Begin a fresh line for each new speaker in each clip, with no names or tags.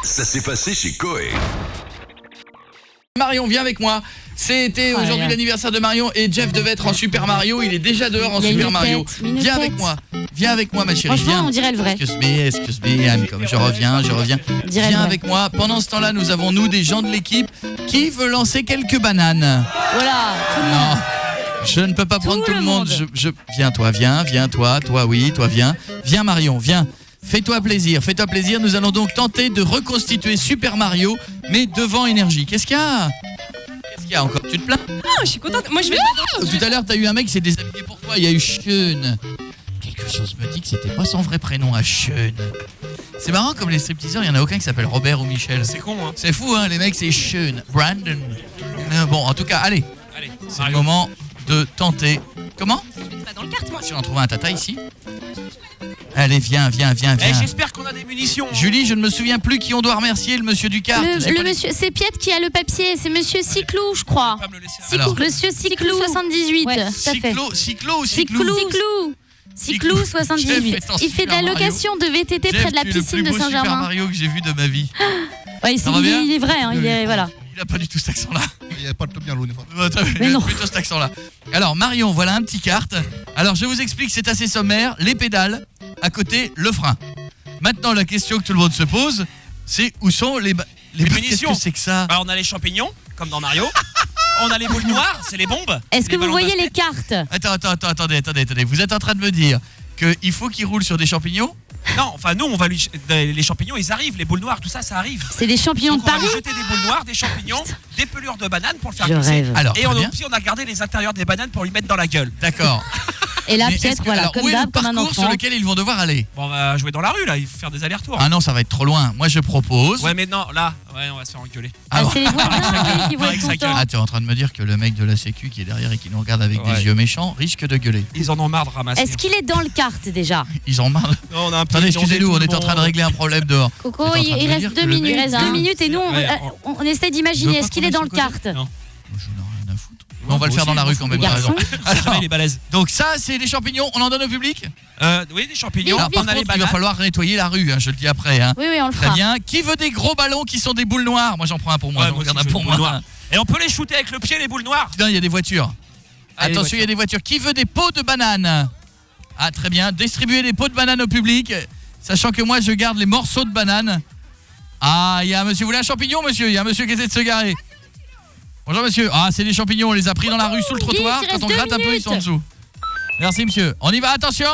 Ça s'est passé chez Coé.
Marion, viens avec moi. C'était aujourd'hui l'anniversaire de Marion et Jeff devait être en Super Mario. Il est déjà dehors en Super Mario. Viens avec moi. Viens avec moi, ma chérie.
Franchement, on dirait le vrai.
Excuse me, I'm comme je reviens. Viens avec moi. Pendant ce temps-là, nous avons des gens de l'équipe qui veut lancer quelques bananes.
Voilà, tout le monde.
Non, je ne peux pas prendre tout le monde. Viens toi, toi oui, toi viens. Viens Marion, viens. Fais-toi plaisir. Nous allons donc tenter de reconstituer Super Mario, mais devant énergie. Qu'est-ce qu'il y a encore? Tu te plains?
Non, je suis contente. Moi, je vais.
Tout à l'heure, t'as eu un mec qui s'est déshabillé pour toi. Il y a eu Sean. Quelque chose me dit que c'était pas son vrai prénom à Sean. C'est marrant, comme les stripteaseurs, il y en a aucun qui s'appelle Robert ou Michel.
C'est con, hein.
C'est fou, hein. Les mecs, c'est Sean, Brandon. Bon, en tout cas, allez. C'est le moment de tenter. Comment?
Je vais pas dans le kart, moi.
Si on en trouve un tata ici. Allez, viens.
J'espère qu'on a des munitions.
Julie, je ne me souviens plus qui on doit remercier, le monsieur du kart.
Le monsieur, c'est Piet qui a le papier, c'est monsieur Cyclou, je crois. Monsieur Cyclou 78,
Ouais.
tout à fait.
Cyclou
Cyclou 78. Il fait de la location de VTT près de la piscine de
Super
Saint-Germain.
Mario que j'ai vu de ma vie.
Ouais, il est vrai, hein, voilà.
Il a pas du tout cet accent-là.
Il n'y a pas de bien l'uniforme.
Il a plutôt cet accent-là. Alors Marion, voilà un petit kart. Alors je vous explique, c'est assez sommaire. Les pédales, à côté le frein. Maintenant la question que tout le monde se pose, c'est où sont les
munitions.
Qu'est-ce que c'est que ça?
On a les champignons, comme dans Mario. On a les boules noires, c'est les bombes.
Est-ce que vous voyez les cartes?
Attendez. Vous êtes en train de me dire qu'il faut qu'il roule sur des champignons?
Non, enfin nous on va les champignons, ils arrivent, les boules noires, tout ça, ça arrive.
C'est des champignons
Donc,
de
on va
Paris.
lui jeter des boules noires, des champignons, des pelures de bananes pour le faire
Je
glisser.
rêve.
Alors,
Et
très bien.
on a gardé les intérieurs des bananes pour lui mettre dans la gueule.
D'accord.
Et là,
Mais
Piet,
est-ce que-
voilà,
alors,
comme
où est le
d'hab, comme un
parcours sur
enfant.
lequel ils vont devoir aller?
Bon, on va jouer dans la rue là, il faut faire des allers-retours.
Ah non, ça va être trop loin. Moi je propose.
Ouais, mais non, là, on va se faire engueuler.
Ah, c'est les voisins qui vont
Avec
être
sa
contents.
Ah, tu es en train de me dire que le mec de la sécu qui est derrière et qui nous regarde avec des yeux méchants risque de gueuler.
Ils en ont marre de ramasser.
Est-ce qu'il est dans le kart déjà?
Ils en marre.
Non, on a un peu
Attendez,
inondé
excusez-nous,
tout
on
le
est en train de
monde.
régler un problème dehors.
Coco,
T'es en train de
il
me
reste
dire
2
que le
minutes.
mec-
Il reste 2 minutes et nous,
Ouais,
on essaie d'imaginer. Est-ce qu'il est dans le kart?
Non.
Je n'en ai rien à foutre. On va le faire dans la rue quand même,
Les
t'as raison.
garçons.
On sait jamais, il est balèze.
Donc ça, c'est les champignons, on en donne au public?
Oui, des champignons,
Alors, par
on a les
contre, il va
bananes.
falloir nettoyer la rue, hein, je le dis après. Hein.
Oui, on le
Très
fera.
bien. Qui veut des gros ballons qui sont des boules noires? Moi j'en prends un pour moi,
Ouais,
donc
moi
il y en a
aussi, je
pour
veux
moi.
des boules noires. Et on peut les shooter avec le pied, les boules noires.
Non, il y a des voitures.
Allez,
Attention, il y a des voitures. Qui veut des pots de bananes? Ah, très bien. Distribuer des pots de bananes au public, sachant que moi, je garde les morceaux de bananes. Ah, il y a un monsieur. Vous voulez un champignon, monsieur? Il y a un monsieur qui essaie de se garer. Bonjour, monsieur. Ah, c'est des champignons. On les a pris dans la rue sous le trottoir.
Vite, il
Quand on
reste
gratte
2
un peu, ils sont en
minutes.
dessous. Merci, monsieur. On y va. Attention.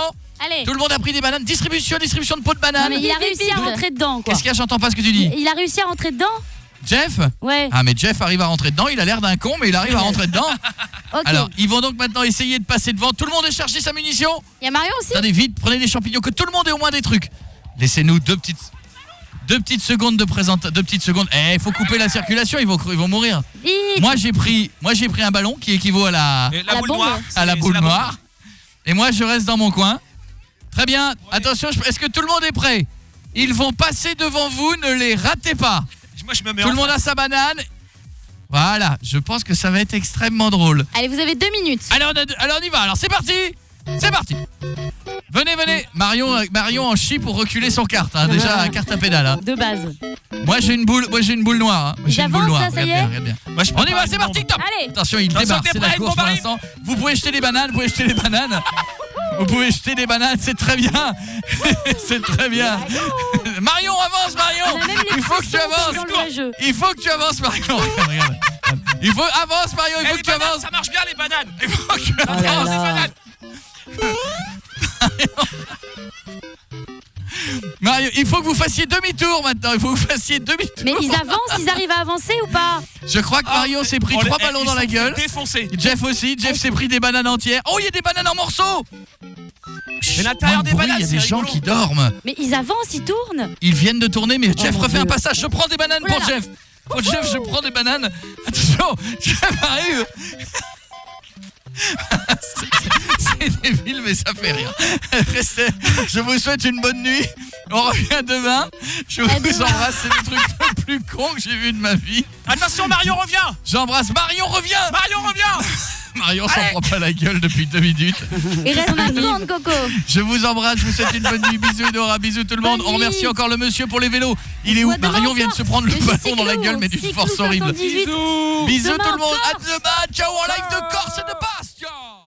Allez.
Tout le monde a pris des bananes. Distribution de pots de
Non,
bananes.
mais il a réussi à rentrer dedans, quoi.
Qu'est-ce qu'il y a? J'entends pas ce que tu dis.
Il a réussi à rentrer dedans?
Jeff?
Ouais.
Ah, mais Jeff arrive à rentrer dedans. Il a l'air d'un con, mais il arrive à rentrer dedans.
Ok.
Alors, ils vont donc maintenant essayer de passer devant. Tout le monde est chargé sa munition.
Il y a Marion aussi?
Attendez, vite, prenez des champignons, que tout le monde ait au moins des trucs. Laissez-nous deux petites secondes de présentation. 2 petites secondes. Il faut couper la circulation, ils vont mourir.
Vite.
Moi j'ai pris un ballon qui équivaut à la
Et la
la
boule
bombe.
noire.
à la
c'est
boule
la bombe.
noire. Et moi je reste dans mon coin. Très bien. Attention, est-ce que tout le monde est prêt? Ils vont passer devant vous, ne les ratez pas.
Moi, je me mets
Tout
en
le monde a sa banane. Voilà, je pense que ça va être extrêmement drôle.
Allez, vous avez 2 minutes.
Alors on y va, alors c'est parti. C'est parti. Venez. Marion en chie pour reculer son carte, hein. Déjà carte à pédale. Hein.
De base.
Moi j'ai une boule noire. Hein. Moi, j'ai une boule
J'avance,
noire.
là, ça y
Regarde
est
bien.
Moi, je
On y
prépare
va,
une
c'est parti,
bombe.
top.
Allez.
Attention, il
Attention,
débarque,
t'es
c'est
prêt,
la course
bombe
pour
arrive.
l'instant. Vous pouvez jeter les bananes, c'est très bien. C'est très bien. Marion, avance, Marion.
On a même les
Il faut que tu
frissons
avances.
dans le vrai jeu.
Il faut que tu avances, Marion. Regarde. Avance, Marion, il faut
Eh,
que tu
les bananes,
avances.
ça marche bien, les bananes.
Il faut que tu
Oh là
avances.
là.
Mario, il faut que vous fassiez demi-tour maintenant.
Mais ils avancent, ils arrivent à avancer ou pas?
Je crois que Mario s'est pris 3 ballons dans la gueule.
Défoncé.
Jeff aussi. Jeff s'est pris des bananes entières. Oh, il y a des bananes en morceaux.
Mais l'intérieur des bananes,
il y a des
c'est
gens
rigolo.
qui dorment.
Mais ils avancent, ils tournent.
Ils viennent de tourner, mais Jeff
mon
refait un
Dieu.
passage. Je prends des bananes
Oh là
pour
là.
Jeff. Pour Jeff, je prends des bananes. Attention, Jeff arrive. C'est débile, mais ça fait rire. Restez. Je vous souhaite une bonne nuit. On revient demain. Je vous
demain.
embrasse. C'est le truc le plus con que j'ai vu de ma vie.
Attention, Marion revient.
J'embrasse Marion, reviens.
Marion revient.
Marion s'en prend pas la gueule depuis 2 minutes.
Il reste 20 secondes, Coco.
Je vous embrasse, je vous souhaite une bonne nuit. Bisous Edouard, bisous tout le monde. On remercie encore le monsieur pour les vélos. Il est où? Marion vient de se prendre le ballon dans la gueule, mais d'une force horrible. Bisous tout le monde, à demain, ciao en live.